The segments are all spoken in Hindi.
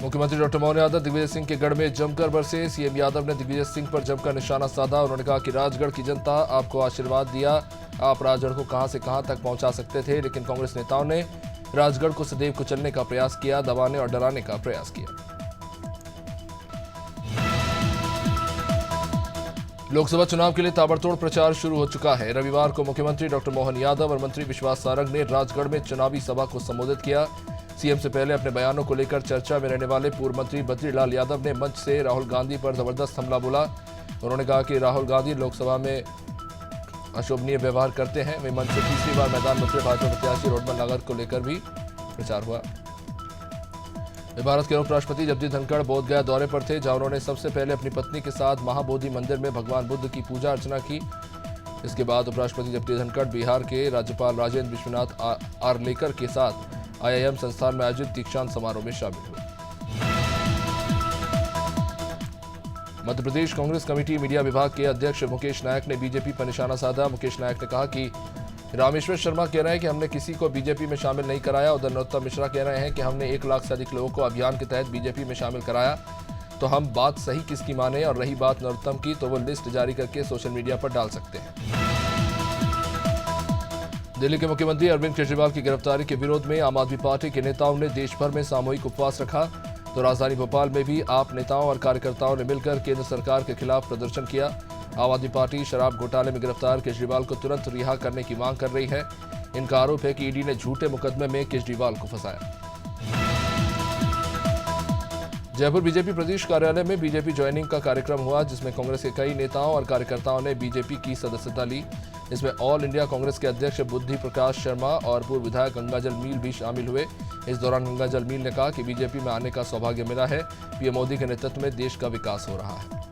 मुख्यमंत्री डॉक्टर मोहन यादव दिग्विजय सिंह के गढ़ में जमकर बरसे। सीएम यादव ने दिग्विजय सिंह पर जमकर निशाना साधा। उन्होंने कहा कि राजगढ़ की जनता आपको आशीर्वाद दिया, आप राजगढ़ को कहां से कहां तक पहुंचा सकते थे, लेकिन कांग्रेस नेताओं ने राजगढ़ को सदैव कुचलने का प्रयास किया, दबाने और डराने का प्रयास किया। लोकसभा चुनाव के लिए ताबड़तोड़ प्रचार शुरू हो चुका है। रविवार को मुख्यमंत्री डॉक्टर मोहन यादव और मंत्री विश्वास सारंग ने राजगढ़ में चुनावी सभा को संबोधित किया। सीएम से पहले अपने बयानों को लेकर चर्चा में रहने वाले पूर्व मंत्री बद्रीलाल यादव ने मंच से राहुल गांधी पर जबरदस्त हमला बोला। उन्होंने कहा कि राहुल गांधी लोकसभा में अशोभनीय व्यवहार करते हैं। वे मंच से तीसरी बार मैदान में उतरे। भाजपा प्रत्याशी रोडमल नगर को लेकर भी प्रचार हुआ। भारत के उपराष्ट्रपति जगदीप धनखड़ बोधगया दौरे पर थे, जहां उन्होंने सबसे पहले अपनी पत्नी के साथ महाबोधि मंदिर में भगवान बुद्ध की पूजा अर्चना की। इसके बाद उपराष्ट्रपति जगदीप धनखड़ बिहार के राज्यपाल राजेंद्र विश्वनाथ आर्लेकर के साथ आईआईएम संस्थान में आयोजित दीक्षांत समारोह में शामिल हुए। मध्य प्रदेश कांग्रेस कमेटी मीडिया विभाग के अध्यक्ष मुकेश नायक ने बीजेपी पर निशाना साधा। मुकेश नायक ने कहा कि रामेश्वर शर्मा कह रहे हैं कि हमने किसी को बीजेपी में शामिल नहीं कराया। उधर नरोत्तम मिश्रा कह रहे हैं कि हमने 1 लाख से अधिक लोगों को अभियान के तहत बीजेपी में शामिल कराया। तो हम बात सही किसकी माने? और रही बात नरोत्तम की, तो वो लिस्ट जारी करके सोशल मीडिया पर डाल सकते हैं। दिल्ली के मुख्यमंत्री अरविंद केजरीवाल की गिरफ्तारी के विरोध में आम आदमी पार्टी के नेताओं ने देश भर में सामूहिक उपवास रखा। तो राजधानी भोपाल में भी आप नेताओं और कार्यकर्ताओं ने मिलकर केंद्र सरकार के खिलाफ प्रदर्शन किया। आम आदमी पार्टी शराब घोटाले में गिरफ्तार केजरीवाल को तुरंत रिहा करने की मांग कर रही है। इनका आरोप है कि ईडी ने झूठे मुकदमे में केजरीवाल को फंसाया। जयपुर बीजेपी प्रदेश कार्यालय में बीजेपी ज्वाइनिंग का कार्यक्रम हुआ, जिसमें कांग्रेस के कई नेताओं और कार्यकर्ताओं ने बीजेपी की सदस्यता ली। इसमें ऑल इंडिया कांग्रेस के अध्यक्ष बुद्धि प्रकाश शर्मा और पूर्व विधायक गंगाजल मील भी शामिल हुए। इस दौरान गंगाजल मील ने कहा कि बीजेपी में आने का सौभाग्य मिला है। पीएम मोदी के नेतृत्व में देश का विकास हो रहा है।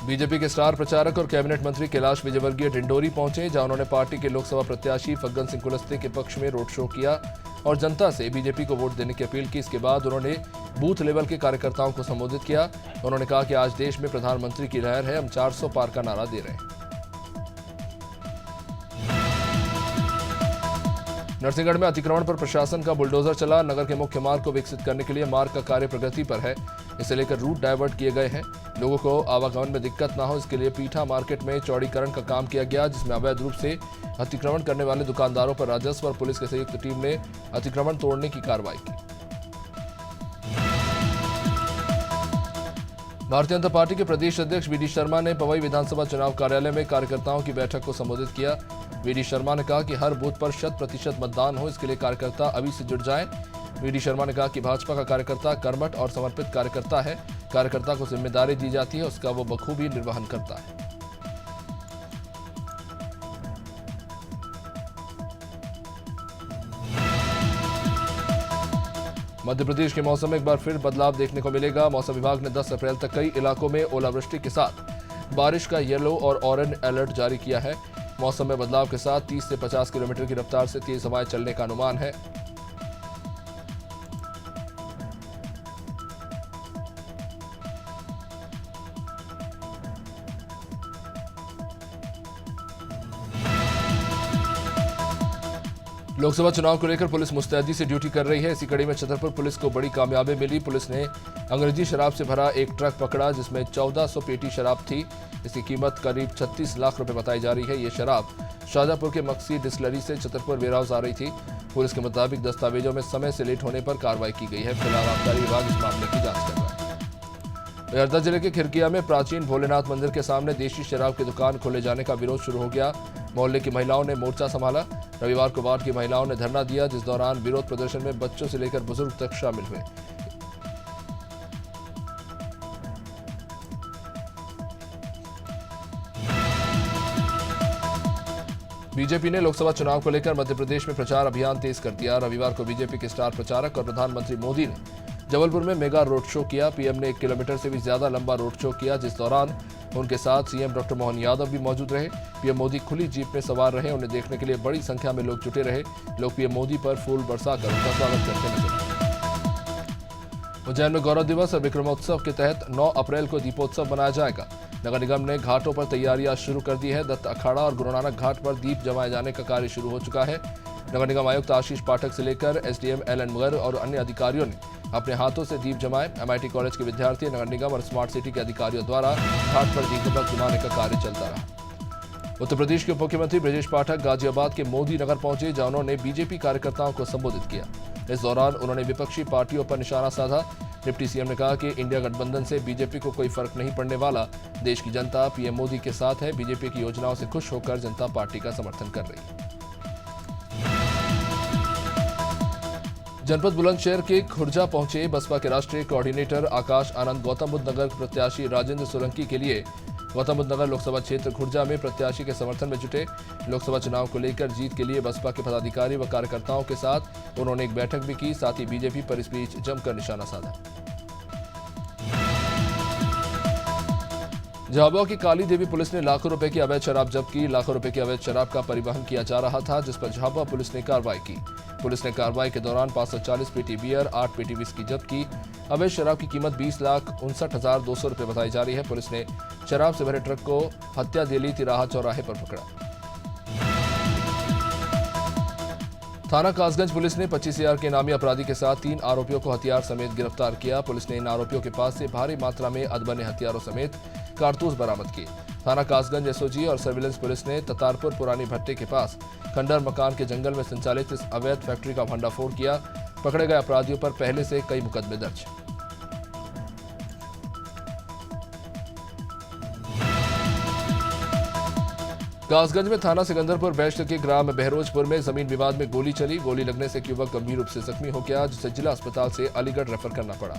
बीजेपी के स्टार प्रचारक और कैबिनेट मंत्री कैलाश विजयवर्गीय डिंडोरी पहुंचे, जहां उन्होंने पार्टी के लोकसभा प्रत्याशी फग्गन सिंह कुलस्ते के पक्ष में रोड शो किया और जनता से बीजेपी को वोट देने की अपील की। इसके बाद उन्होंने बूथ लेवल के कार्यकर्ताओं को संबोधित किया। उन्होंने कहा कि आज देश में प्रधानमंत्री की लहर है, हम 400 पार का नारा दे रहे हैं। नरसिंहगढ़ में अतिक्रमण पर प्रशासन का बुलडोजर चला। नगर के मुख्य मार्ग को विकसित करने के लिए मार्ग का कार्य प्रगति पर है। इसे लेकर रूट डायवर्ट किए गए हैं। लोगों को आवागमन में दिक्कत न हो, इसके लिए पीठा मार्केट में चौड़ीकरण का काम किया गया, जिसमें अवैध रूप से अतिक्रमण करने वाले दुकानदारों पर राजस्व और पुलिस की संयुक्त टीम ने अतिक्रमण तोड़ने की कार्रवाई की। भारतीय जनता पार्टी के प्रदेश अध्यक्ष वीडी शर्मा ने पवई विधानसभा चुनाव कार्यालय में कार्यकर्ताओं की बैठक को संबोधित किया। वीडी शर्मा ने कहा कि हर बूथ पर 100% मतदान हो, इसके लिए कार्यकर्ता अभी से जुट जाएं। वीडी शर्मा ने कहा कि भाजपा का कार्यकर्ता कर्मठ और समर्पित कार्यकर्ता है। कार्यकर्ता को जिम्मेदारी दी जाती है, उसका वो बखूबी निर्वहन करता है। मध्य प्रदेश के मौसम में एक बार फिर बदलाव देखने को मिलेगा। मौसम विभाग ने 10 अप्रैल तक कई इलाकों में ओलावृष्टि के साथ बारिश का येलो और ऑरेंज अलर्ट जारी किया है। मौसम में बदलाव के साथ 30 से 50 किलोमीटर की रफ्तार से तेज हवाएं चलने का अनुमान है। लोकसभा चुनाव को लेकर पुलिस मुस्तैदी से ड्यूटी कर रही है। इसी कड़ी में छतरपुर पुलिस को बड़ी कामयाबी मिली। पुलिस ने अंग्रेजी शराब से भरा एक ट्रक पकड़ा, जिसमें 1400 पेटी शराब थी। इसकी कीमत करीब 36 लाख रुपए बताई जा रही है। ये शराब शाहजहांपुर के मक्सी डिस्टिलरी से छतरपुर वेयरहाउस आ रही थी। पुलिस के मुताबिक दस्तावेजों में समय से लेट होने पर कार्रवाई की गई है। फिलहाल आबकारी विभाग इस मामले की जांच कर रहा है। हरदा जिले के खिरकिया में प्राचीन भोलेनाथ मंदिर के सामने देशी शराब की दुकान खोले जाने का विरोध शुरू हो गया। मोहल्ले की महिलाओं ने मोर्चा संभाला। रविवार को वार्ड की महिलाओं ने धरना दिया, जिस दौरान विरोध प्रदर्शन में बच्चों से लेकर बुजुर्ग तक शामिल हुए। बीजेपी ने लोकसभा चुनाव को लेकर मध्य प्रदेश में प्रचार अभियान तेज कर दिया। रविवार को बीजेपी के स्टार प्रचारक और प्रधानमंत्री मोदी ने जबलपुर में मेगा रोड शो किया। पीएम ने 1 किलोमीटर से भी ज्यादा लंबा रोड शो किया, जिस दौरान उनके साथ सीएम डॉक्टर मोहन यादव भी मौजूद रहे। पीएम मोदी खुली जीप में सवार रहे। उन्हें देखने के लिए बड़ी संख्या में लोग जुटे रहे। लोग पीएम मोदी पर फूल बरसाकर उनका स्वागत करते नजर आए। उज्जैन में गौरव दिवस और विक्रमोत्सव के तहत 9 अप्रैल को दीपोत्सव मनाया जाएगा। नगर निगम ने घाटों पर तैयारियां शुरू कर दी है। दत्त अखाड़ा और गुरु नानक घाट पर दीप जमाए जाने का कार्य शुरू हो चुका है। नगर निगम आयुक्त आशीष पाठक से लेकर एसडीएम एलएन मगर और अन्य अधिकारियों ने अपने हाथों से दीप जमाए। एमआईटी कॉलेज के विद्यार्थी, नगर निगम और स्मार्ट सिटी के अधिकारियों द्वारा घाट पर दीपक जमाने का कार्य चलता रहा। उत्तर प्रदेश के उप मुख्यमंत्री ब्रजेश पाठक गाजियाबाद के मोदी नगर पहुंचे, जहां उन्होंने बीजेपी कार्यकर्ताओं को संबोधित किया। इस दौरान उन्होंने विपक्षी पार्टियों पर निशाना साधा। डिप्टी सीएम ने कहा कि इंडिया गठबंधन से बीजेपी को कोई फर्क नहीं पड़ने वाला। देश की जनता पीएम मोदी के साथ है। बीजेपी की योजनाओं से खुश होकर जनता पार्टी का समर्थन कर रही है। जनपद बुलंदशहर के खुर्जा पहुंचे बसपा के राष्ट्रीय कोऑर्डिनेटर आकाश आनंद गौतम बुद्ध नगर प्रत्याशी राजेंद्र सोलंकी के लिए गौतम बुद्ध नगर लोकसभा क्षेत्र खुर्जा में प्रत्याशी के समर्थन में जुटे। लोकसभा चुनाव को लेकर जीत के लिए बसपा के पदाधिकारी व कार्यकर्ताओं के साथ उन्होंने एक बैठक भी की। साथ ही बीजेपी पर इस बीच जमकर निशाना साधा। झाबुआ की काली देवी पुलिस ने लाखों रुपए की अवैध शराब जब्त की। लाखों रुपए की अवैध शराब का परिवहन किया जा रहा था, जिस पर झाबुआ पुलिस ने कार्रवाई की। पुलिस ने कार्रवाई के दौरान 540 पेटी बियर, 8 पेटी विस्की जब्त की। अवैध शराब की कीमत 20,59,200 रुपए बताई जा रही है। पुलिस ने शराब से भरे ट्रक को हत्या दिल्ली तिराहा चौराहे पर पकड़ा। थाना कासगंज पुलिस ने 25,000 के इनामी अपराधी के साथ 3 आरोपियों को हथियार समेत गिरफ्तार किया। पुलिस ने इन आरोपियों के पास से भारी मात्रा में अदबने हथियारों समेत कारतूस बरामद किए। थाना कासगंज एसओजी और सर्विलांस पुलिस ने ततारपुर पुरानी भट्टे के पास खंडर मकान के जंगल में संचालित इस अवैध फैक्ट्री का भंडाफोड़ किया। पकड़े गए अपराधियों पर पहले से कई मुकदमे दर्ज। कासगंज में थाना सिकंदरपुर बेस्ट के ग्राम बहरोजपुर में जमीन विवाद में गोली चली। गोली लगने से एक युवक गंभीर रूप से जख्मी हो गया, जिसे जिला अस्पताल से अलीगढ़ रेफर करना पड़ा।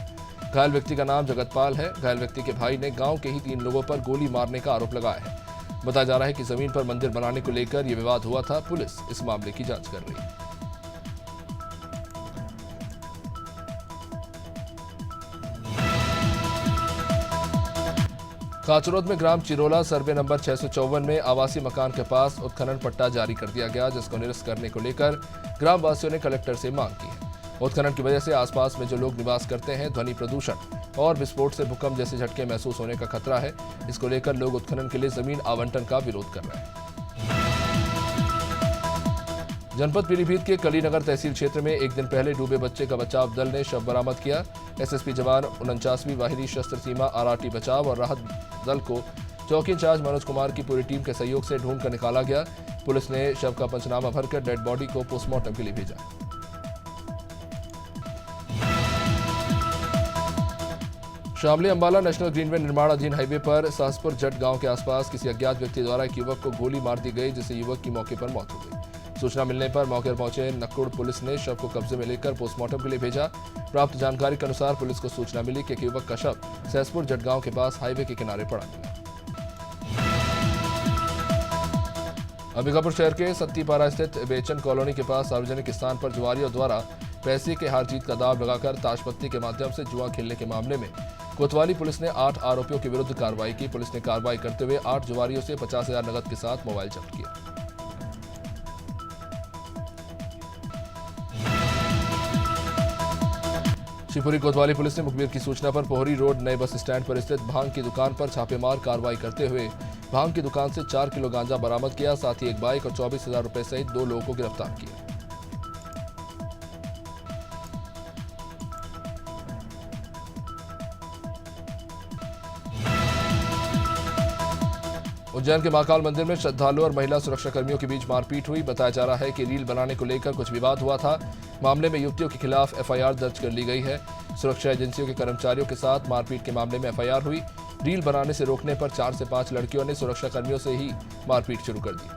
घायल व्यक्ति का नाम जगतपाल है। घायल व्यक्ति के भाई ने गांव के ही 3 लोगों पर गोली मारने का आरोप लगाया है। बताया जा रहा है कि जमीन पर मंदिर बनाने को लेकर यह विवाद हुआ था। पुलिस इस मामले की जांच कर रही है। काचरोद में ग्राम चिरोला सर्वे नंबर 654 में आवासीय मकान के पास उत्खनन पट्टा जारी कर दिया गया, जिसको निरस्त करने को लेकर ग्राम वासियों ने कलेक्टर से मांग की है। उत्खनन की वजह से आसपास में जो लोग निवास करते हैं, ध्वनि प्रदूषण और विस्फोट से भूकंप जैसे झटके महसूस होने का खतरा है। इसको लेकर लोग उत्खनन के लिए जमीन आवंटन का विरोध कर रहे हैं। जनपद पीलीभीत के कलीनगर तहसील क्षेत्र में एक दिन पहले डूबे बच्चे का बचाव दल ने शव बरामद किया। एसएसपी जवान 49वीं वाहिनी शस्त्र सीमा आरआरटी बचाव और राहत दल को चौकी इंचार्ज मनोज कुमार की पूरी टीम के सहयोग से ढूंढ कर निकाला गया। पुलिस ने शव का पंचनामा भरकर डेड बॉडी को पोस्टमार्टम के लिए भेजा। शामली अंबाला नेशनल ग्रीनवे निर्माणाधीन हाईवे पर सहसपुर जट गांव के आसपास किसी अज्ञात व्यक्ति द्वारा एक युवक को गोली मार दी गई, जिससे युवक की मौके पर मौत हो गई। सूचना मिलने पर मौके पर पहुंचे नक्कुड़ पुलिस ने शव को कब्जे में लेकर पोस्टमार्टम के लिए भेजा। प्राप्त जानकारी के अनुसार पुलिस को सूचना मिली कि एक युवक का शव सहसपुर जट गांव के पास हाईवे के किनारे पड़ा मिला। अंबिकापुर शहर के सत्तीपारा स्थित बेचन कॉलोनी के पास सार्वजनिक स्थान पर जुआरियों द्वारा पैसे के हार जीत का दाव लगाकर ताशपत्ती के माध्यम से जुआ खेलने के मामले में कोतवाली पुलिस ने 8 आरोपियों के विरुद्ध कार्रवाई की। पुलिस ने कार्रवाई करते हुए 8 जुआरियों से 50,000 नकद के साथ मोबाइल जब्त किया। शिवपुरी कोतवाली पुलिस ने मुखबिर की सूचना पर पोहरी रोड नए बस स्टैंड पर स्थित भांग की दुकान पर छापेमार कार्रवाई करते हुए भांग की दुकान से 4 किलो गांजा बरामद किया। साथ ही एक बाइक और 24,000 रुपए सहित 2 लोगों को गिरफ्तार किया। उज्जैन के महाकाल मंदिर में श्रद्धालुओं और महिला सुरक्षा कर्मियों के बीच मारपीट हुई। बताया जा रहा है कि रील बनाने को लेकर कुछ विवाद हुआ था। मामले में युवतियों के खिलाफ एफआईआर दर्ज कर ली गई है। सुरक्षा एजेंसियों के कर्मचारियों के साथ मारपीट के मामले में एफआईआर हुई। रील बनाने से रोकने पर 4 से 5 लड़कियों ने सुरक्षा कर्मियों से ही मारपीट शुरू कर दी।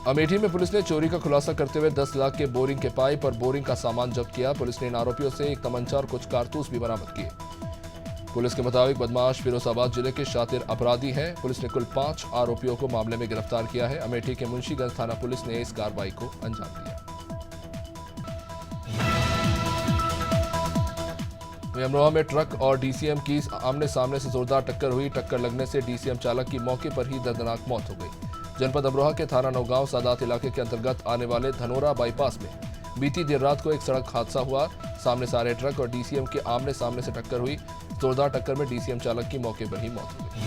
अमेठी में पुलिस ने चोरी का खुलासा करते हुए 10 लाख के बोरिंग के पाइप और बोरिंग का सामान जब्त किया। पुलिस ने इन आरोपियों से एक तमंचा और कुछ कारतूस भी बरामद किए। पुलिस के मुताबिक बदमाश फिरोजाबाद जिले के शातिर अपराधी हैं। पुलिस ने कुल 5 आरोपियों को मामले में गिरफ्तार किया है। अमेठी के मुंशीगंज थाना पुलिस ने इस कार्रवाई को अंजाम दिया। अमरोहा में ट्रक और डीसीएम की आमने सामने से जोरदार टक्कर हुई। टक्कर लगने से डीसीएम चालक की मौके पर ही दर्दनाक मौत हो गई। जनपद अमरोहा के थाना नौगांव सादात इलाके के अंतर्गत आने वाले धनोरा बाईपास में बीती देर रात को एक सड़क हादसा हुआ। सामने से आ रहे ट्रक और डीसीएम के आमने सामने से टक्कर हुई। जोरदार टक्कर में डीसीएम चालक की मौके पर ही मौत हो गई।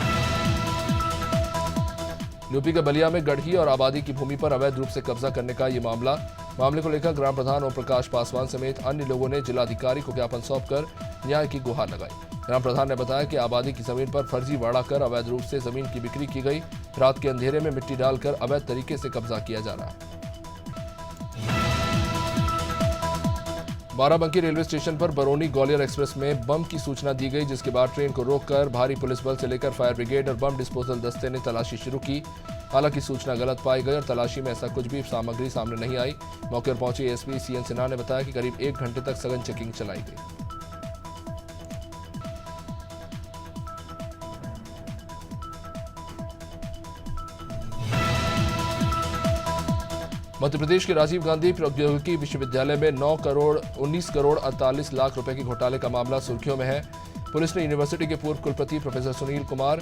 यूपी के बलिया में गढ़ी और आबादी की भूमि पर अवैध रूप से कब्जा करने का ये मामले को लेकर ग्राम प्रधान ओम प्रकाश पासवान समेत अन्य लोगों ने जिलाधिकारी को ज्ञापन सौंपकर न्याय की गुहार लगाई। ग्राम प्रधान ने बताया कि आबादी की जमीन पर फर्जी वाड़ा कर अवैध रूप से जमीन की बिक्री की गई। रात के अंधेरे में मिट्टी डालकर अवैध तरीके से कब्जा किया जा रहा है। बाराबंकी रेलवे स्टेशन पर बरौनी ग्वालियर एक्सप्रेस में बम की सूचना दी गई, जिसके बाद ट्रेन को रोककर भारी पुलिस बल से लेकर फायर ब्रिगेड और बम डिस्पोजल दस्ते ने तलाशी शुरू की। हालांकि सूचना गलत पाई गई और तलाशी में ऐसा कुछ भी सामग्री सामने नहीं आई। मौके पर पहुंचे एसपी सीएन सिन्हा ने बताया कि करीब 1 घंटे तक सघन चेकिंग चलाई गई। मध्य प्रदेश के राजीव गांधी प्रौद्योगिकी विश्वविद्यालय में 19 करोड़ 48 लाख रुपए के घोटाले का मामला सुर्खियों में है। पुलिस ने यूनिवर्सिटी के पूर्व कुलपति प्रोफेसर सुनील कुमार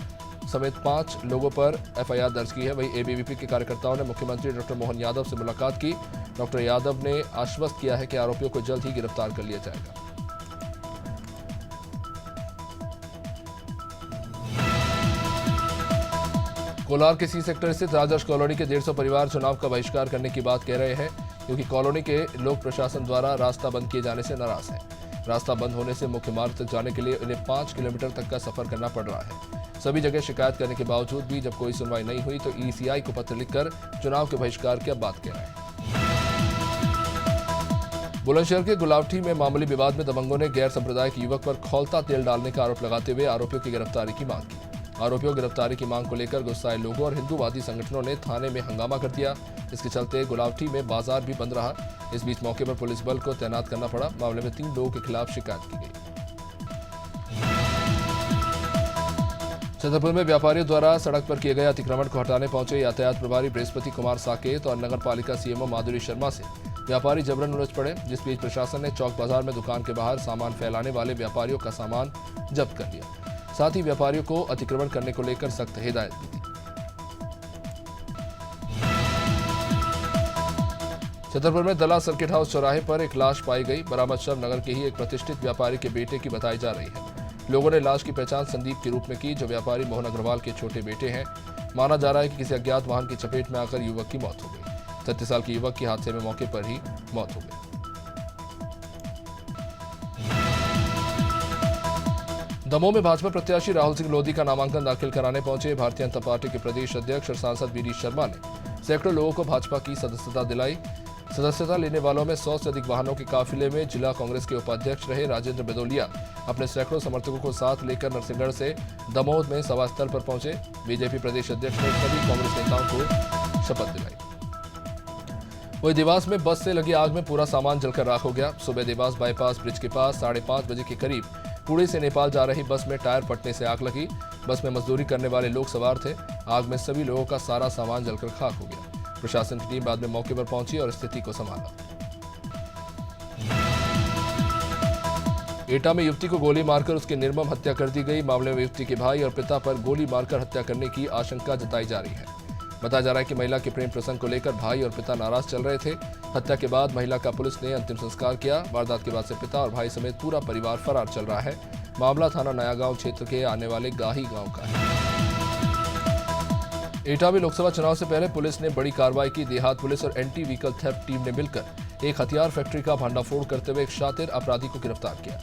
समेत 5 लोगों पर एफआईआर दर्ज की है। वहीं एबीवीपी के कार्यकर्ताओं ने मुख्यमंत्री डॉक्टर मोहन यादव से मुलाकात की। डॉक्टर यादव ने आश्वस्त किया है कि आरोपियों को जल्द ही गिरफ्तार कर लिया जाएगा। कोलार के सी सेक्टर स्थित राजर्ष कॉलोनी के 150 परिवार चुनाव का बहिष्कार करने की बात कह रहे हैं, क्योंकि कॉलोनी के लोग प्रशासन द्वारा रास्ता बंद किए जाने से नाराज हैं। रास्ता बंद होने से मुख्य मार्ग तक जाने के लिए उन्हें 5 किलोमीटर तक का सफर करना पड़ रहा है। सभी जगह शिकायत करने के बावजूद भी जब कोई सुनवाई नहीं हुई तो ईसीआई को पत्र लिखकर चुनाव के बहिष्कार की अब बात कह रहे हैं। बुलंदशहर के गुलावटी में मामूली विवाद में दबंगों ने गैर सांप्रदायिक युवक पर खौलता तेल डालने का आरोप लगाते हुए आरोपियों की गिरफ्तारी की मांग की। आरोपियों की गिरफ्तारी की मांग को लेकर गुस्साए लोगों और हिंदूवादी संगठनों ने थाने में हंगामा कर दिया। इसके चलते गुलावटी में बाजार भी बंद रहा। इस बीच मौके पर पुलिस बल को तैनात करना पड़ा। मामले में 3 लोगों के खिलाफ शिकायत की गई। छतरपुर में व्यापारियों द्वारा सड़क पर किए गए अतिक्रमण को हटाने पहुंचे यातायात प्रभारी बृहस्पति कुमार साकेत और नगर पालिका सीएमओ माधुरी शर्मा से व्यापारी जबरन उलझ पड़े, जिस बीच प्रशासन ने चौक बाजार में दुकान के बाहर सामान फैलाने वाले व्यापारियों का सामान जब्त कर लिया। साथ ही व्यापारियों को अतिक्रमण करने को लेकर सख्त हिदायत भी दी। छतरपुर में दला सर्किट हाउस चौराहे पर एक लाश पाई गई। बरामद शव नगर के ही एक प्रतिष्ठित व्यापारी के बेटे की बताई जा रही है। लोगों ने लाश की पहचान संदीप के रूप में की, जो व्यापारी मोहन अग्रवाल के छोटे बेटे हैं। माना जा रहा है कि किसी अज्ञात वाहन की चपेट में आकर युवक की मौत हो गई। 37 साल के युवक की हादसे में मौके पर ही मौत हो गई। दमोह में भाजपा प्रत्याशी राहुल सिंह लोधी का नामांकन दाखिल कराने पहुंचे भारतीय जनता पार्टी के प्रदेश अध्यक्ष और सांसद वीडी शर्मा ने सैकड़ों लोगों को भाजपा की सदस्यता दिलाई। सदस्यता लेने वालों में 100 से अधिक वाहनों के काफिले में जिला कांग्रेस के उपाध्यक्ष रहे राजेंद्र बेदोलिया अपने सैकड़ों समर्थकों को साथ लेकर नरसिंहगढ़ से दमोह में सभा स्थल पर पहुंचे। बीजेपी प्रदेश अध्यक्ष ने सभी कांग्रेस नेताओं को शपथ दिलाई। वही देवास में बस से लगी आग में पूरा सामान जलकर राख हो गया। सुबह देवास बाईपास ब्रिज के पास 5:30 बजे के करीब पुणे से नेपाल जा रही बस में टायर फटने से आग लगी। बस में मजदूरी करने वाले लोग सवार थे। आग में सभी लोगों का सारा सामान जलकर खाक हो गया। प्रशासन की टीम बाद में मौके पर पहुंची और स्थिति को संभाला। एटा में युवती को गोली मारकर उसकी निर्मम हत्या कर दी गई। मामले में युवती के भाई और पिता पर गोली मारकर हत्या करने की आशंका जताई जा रही है। बताया जा रहा है कि महिला के प्रेम प्रसंग को लेकर भाई और पिता नाराज चल रहे थे। हत्या के बाद महिला का पुलिस ने अंतिम संस्कार किया। वारदात के बाद से पिता और भाई समेत पूरा परिवार फरार चल रहा है। मामला थाना नयागांव क्षेत्र के आने वाले गाही गांव का है। एटा में लोकसभा चुनाव से पहले पुलिस ने बड़ी कार्रवाई की। देहात पुलिस और एंटी व्हीकल थेफ्ट टीम ने मिलकर एक हथियार फैक्ट्री का भंडाफोड़ करते हुए एक शातिर अपराधी को गिरफ्तार किया।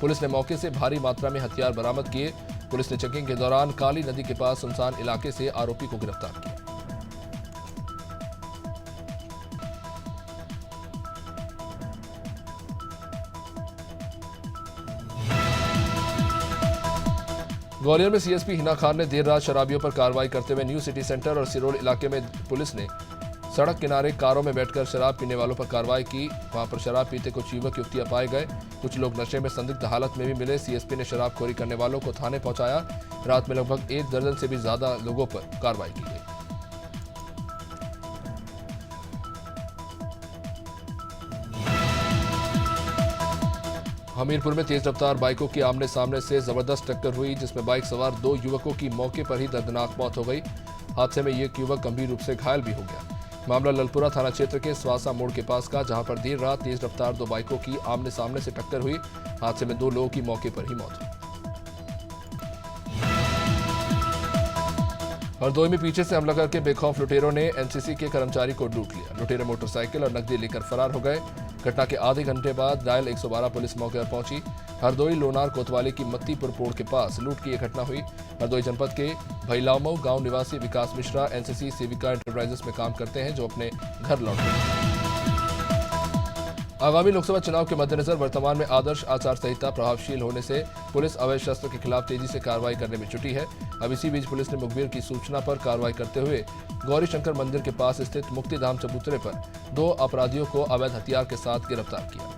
पुलिस ने मौके से भारी मात्रा में हथियार बरामद किए। पुलिस ने चेकिंग के दौरान काली नदी के पास सुनसान इलाके से आरोपी को गिरफ्तार किया। ग्वालियर में सीएसपी हिना खान ने देर रात शराबियों पर कार्रवाई करते हुए न्यू सिटी सेंटर और सिरोल इलाके में पुलिस ने सड़क किनारे कारों में बैठकर शराब पीने वालों पर कार्रवाई की। वहां पर शराब पीते कुछ युवक युवतियां पाए गए। कुछ लोग नशे में संदिग्ध हालत में भी मिले। सीएसपी ने शराबखोरी करने वालों को थाने पहुंचाया। रात में लगभग 1 दर्जन से भी ज्यादा लोगों पर कार्रवाई की गई। हमीरपुर में तेज रफ्तार बाइकों की आमने सामने से जबरदस्त टक्कर हुई, जिसमें बाइक सवार 2 युवकों की मौके पर ही दर्दनाक मौत हो गई। हादसे में एक युवक गंभीर रूप से घायल भी हो गया। मामला ललपुरा थाना क्षेत्र के स्वासा मोड़ के पास का, जहां पर देर रात तेज रफ्तार 2 बाइकों की आमने सामने से टक्कर हुई। हादसे में 2 लोगों की मौके पर ही मौत हुई। हरदोई में पीछे से हमला करके बेखौफ लुटेरों ने एनसीसी के कर्मचारी को लूट लिया। लुटेरे मोटरसाइकिल और नकदी लेकर फरार हो गए। घटना के आधे घंटे बाद डायल 112 पुलिस मौके पर पहुंची। हरदोई लोनार कोतवाली की मत्तीपुर पोड़ के पास लूट की यह घटना हुई। हरदोई जनपद के भैलामऊ गांव निवासी विकास मिश्रा एनसीसी सेविका एंटरप्राइजेस में काम करते हैं, जो अपने घर लौट गए। आगामी लोकसभा चुनाव के मद्देनजर वर्तमान में आदर्श आचार संहिता प्रभावशील होने से पुलिस अवैध शस्त्र के खिलाफ तेजी से कार्रवाई करने में जुटी है। अब इसी बीच पुलिस ने मुखबिर की सूचना पर कार्रवाई करते हुए गौरी शंकर मंदिर के पास स्थित मुक्तिधाम चबूतरे पर 2 अपराधियों को अवैध हथियार के साथ गिरफ्तार किया।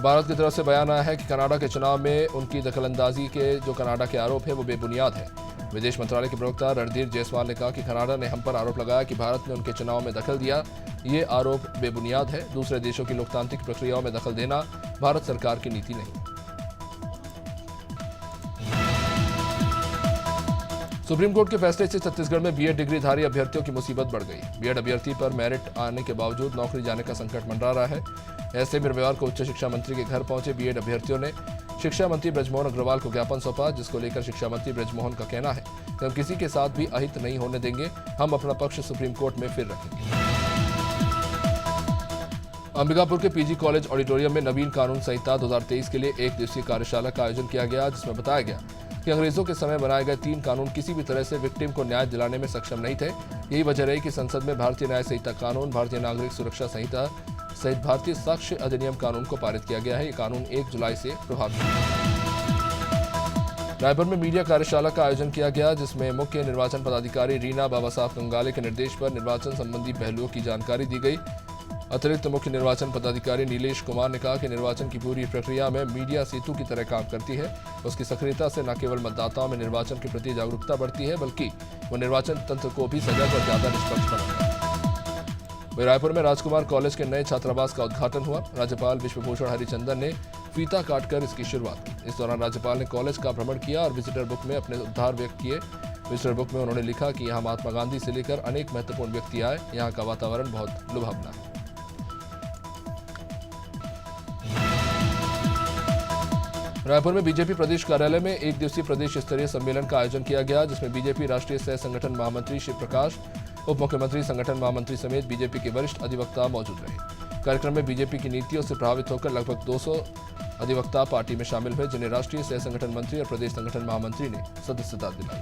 भारत की तरफ से बयान आया है कि कनाडा के चुनाव में उनकी दखलंदाजी के जो कनाडा के आरोप है वो बेबुनियाद है। विदेश मंत्रालय के प्रवक्ता रणधीर जायसवाल ने कहा कि कनाडा ने हम पर आरोप लगाया कि भारत ने उनके चुनाव में दखल दिया। ये आरोप बेबुनियाद है। दूसरे देशों की लोकतांत्रिक प्रक्रियाओं में दखल देना भारत सरकार की नीति नहीं। सुप्रीम कोर्ट के फैसले से छत्तीसगढ़ में बीएड डिग्रीधारी अभ्यर्थियों की मुसीबत बढ़ गई। बीएड अभ्यर्थी पर मेरिट आने के बावजूद नौकरी जाने का संकट मंडरा रहा है। ऐसे में रविवार को उच्च शिक्षा मंत्री के घर पहुंचे बीएड अभ्यर्थियों ने शिक्षा मंत्री बृजमोहन अग्रवाल को ज्ञापन सौंपा, जिसको लेकर शिक्षा मंत्री बृजमोहन का कहना है कि हम किसी के साथ भी अहित नहीं होने देंगे। हम अपना पक्ष सुप्रीम कोर्ट में फिर रखेंगे। अंबिकापुर के पीजी कॉलेज ऑडिटोरियम में नवीन कानून संहिता 2023 के लिए 1 दिवसीय कार्यशाला का आयोजन किया गया, जिसमें बताया गया कि अंग्रेजों के समय बनाए गए 3 कानून किसी भी तरह से विक्टिम को न्याय दिलाने में सक्षम नहीं थे। यही वजह रही कि संसद में भारतीय न्याय संहिता कानून, भारतीय नागरिक सुरक्षा संहिता सहित भारतीय साक्ष्य अधिनियम कानून को पारित किया गया है। ये कानून 1 जुलाई से प्रभावी है। रायपुर में मीडिया कार्यशाला का आयोजन किया गया, जिसमें मुख्य निर्वाचन पदाधिकारी रीना बाबा साहब कंगाले के निर्देश पर निर्वाचन संबंधी पहलुओं की जानकारी दी गई। अतिरिक्त मुख्य निर्वाचन पदाधिकारी नीलेश कुमार ने कहा कि निर्वाचन की पूरी प्रक्रिया में मीडिया सेतु की तरह काम करती है। उसकी सक्रियता से न केवल मतदाताओं में निर्वाचन के प्रति जागरूकता बढ़ती है, बल्कि वो निर्वाचन तंत्र को भी सजग और ज्यादा निष्पक्ष बनाता है। वहीं रायपुर में राजकुमार कॉलेज के नए छात्रावास का उद्घाटन हुआ। राज्यपाल विश्वभूषण हरिचंदन ने फीता काटकर इसकी शुरुआत की। इस दौरान राज्यपाल ने कॉलेज का भ्रमण किया और विजिटर बुक में अपने उद्गार व्यक्त किए। विजिटर बुक में उन्होंने लिखा कि यहाँ महात्मा गांधी से लेकर अनेक महत्वपूर्ण व्यक्ति आए। यहाँ का वातावरण बहुत लुभावना है। रायपुर में बीजेपी प्रदेश कार्यालय में 1 दिवसीय प्रदेश स्तरीय सम्मेलन का आयोजन किया गया, जिसमें बीजेपी राष्ट्रीय सह संगठन महामंत्री शिव प्रकाश, उप मुख्यमंत्री, संगठन महामंत्री समेत बीजेपी के वरिष्ठ अधिवक्ता मौजूद रहे। कार्यक्रम में बीजेपी की नीतियों से प्रभावित होकर लगभग 200 अधिवक्ता पार्टी में शामिल हुए, जिन्हें राष्ट्रीय सह संगठन मंत्री और प्रदेश संगठन महामंत्री ने सदस्यता दिलाई।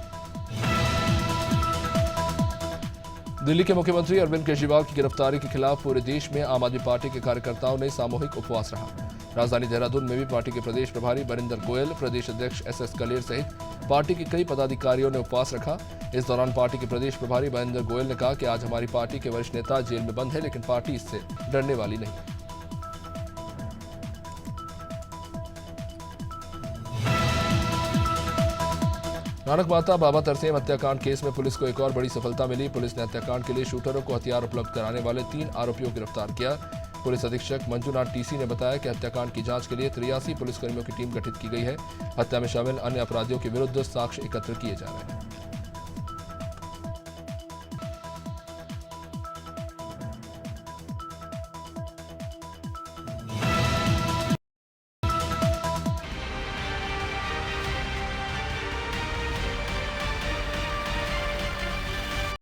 दिल्ली के मुख्यमंत्री अरविंद केजरीवाल की गिरफ्तारी के खिलाफ पूरे देश में आम आदमी पार्टी के कार्यकर्ताओं ने सामूहिक उपवास रखा। राजधानी देहरादून में भी पार्टी के प्रदेश प्रभारी बरिंदर गोयल, प्रदेश अध्यक्ष एसएस कलेर सहित पार्टी के कई पदाधिकारियों ने उपवास रखा। इस दौरान पार्टी के प्रदेश प्रभारी बरिंदर गोयल ने कहा कि आज हमारी पार्टी के वरिष्ठ नेता जेल में बंद है, लेकिन पार्टी इससे डरने वाली नहीं। नानक माता बाबा तरसेम हत्याकांड केस में पुलिस को एक और बड़ी सफलता मिली। पुलिस ने हत्याकांड के लिए शूटरों को हथियार उपलब्ध कराने वाले 3 आरोपियों को गिरफ्तार किया। पुलिस अधीक्षक मंजूनाथ टीसी ने बताया कि हत्याकांड की जांच के लिए 83 पुलिसकर्मियों की टीम गठित की गई है। हत्या में शामिल अन्य अपराधियों के विरुद्ध साक्ष्य एकत्र किए जा रहे हैं।